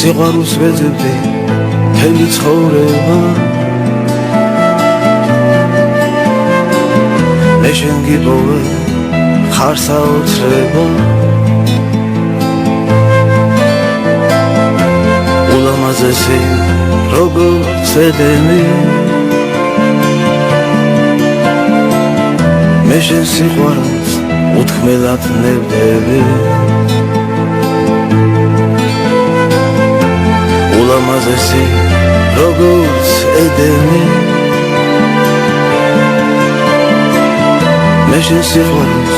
სიყვარულს ვეძებდი მთელი ცხოვრება მე შენ გიპოვე ხარ საოცრება ულამაზესი როგორც ედენი მე შენ სიყვარულს უთქმელად ნებდები ულამაზესი როგორც ედენი მე შენ სიყვარულს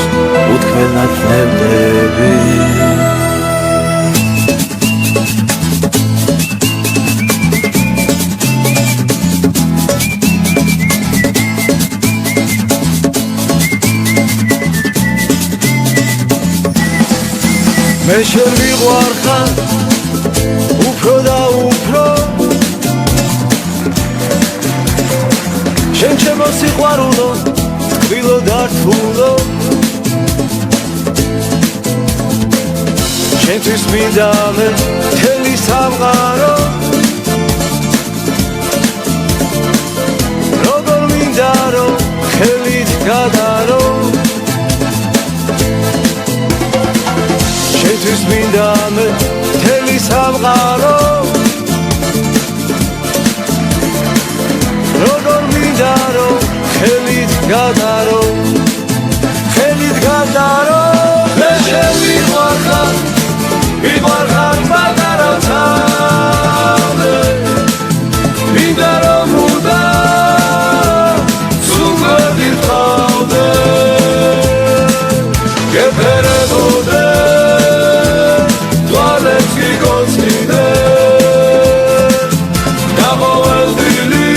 უთქმელად ნებდები მე შენ მიყვარხარ უფრო და უფრო შენ ჩემო სიყვარულო თბილო და რთულო შენთვის მინდა მე მთელი სამყარო როგორ მინდა რომ ხელით გადარო შენთვის მინდა მე მთელი სამყარო როგორ მინდა რომ ხელით გადარო მე შენ მიყვარხარ პატარა თავზე მინდა რომ სულ გიყავდე გეფერებოდე თვალებს გიგოცნიდე გამოველდილი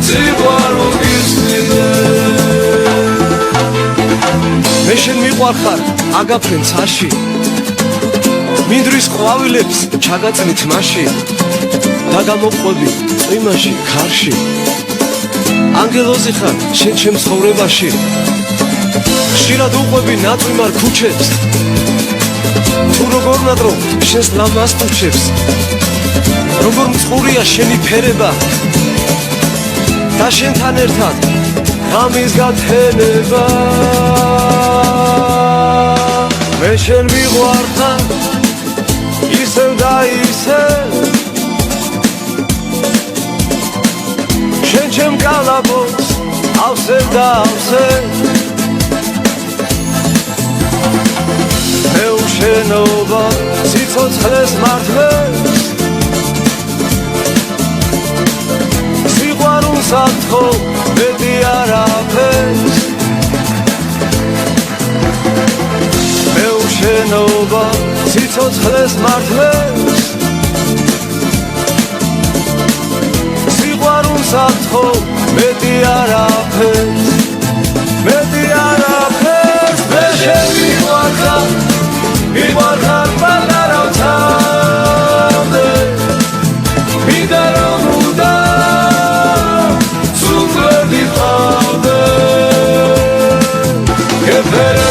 სიყვარულ გისნიდე მე შენ მიყვარხარ აგაფრენ ცაში მინდვრის ყვავილებს ჩაგაწნით მასში და გამოყვები წვიმაში ქარში ანგელოზი ხარ შენ ჩემ ცხოვრებაში ხშირად უყვები ნაწვიმარ ქუჩებს თუ როგორ ნატრო შენს ლამაზ ტუჩებს როგორ მწყურია შენი ფერება და შენთან ერთად ღამის გათენება მე შენ მიყვარხარ ისევ და ისევ შენ ჩემ კალაპოს ავსებ და ავსებ მეუშენობა სიცოცხლეს მართლებს სიყვარულს ათხოვ მეტი არაფერს მეუშენობა სიცოცხლეს მართლებს სიყვარულს ათხოვ მეტი არაფერს მე შენ მიყვარხარ პატარა თავზე მინდა რომ სულ გიყავდე გეფერებოდე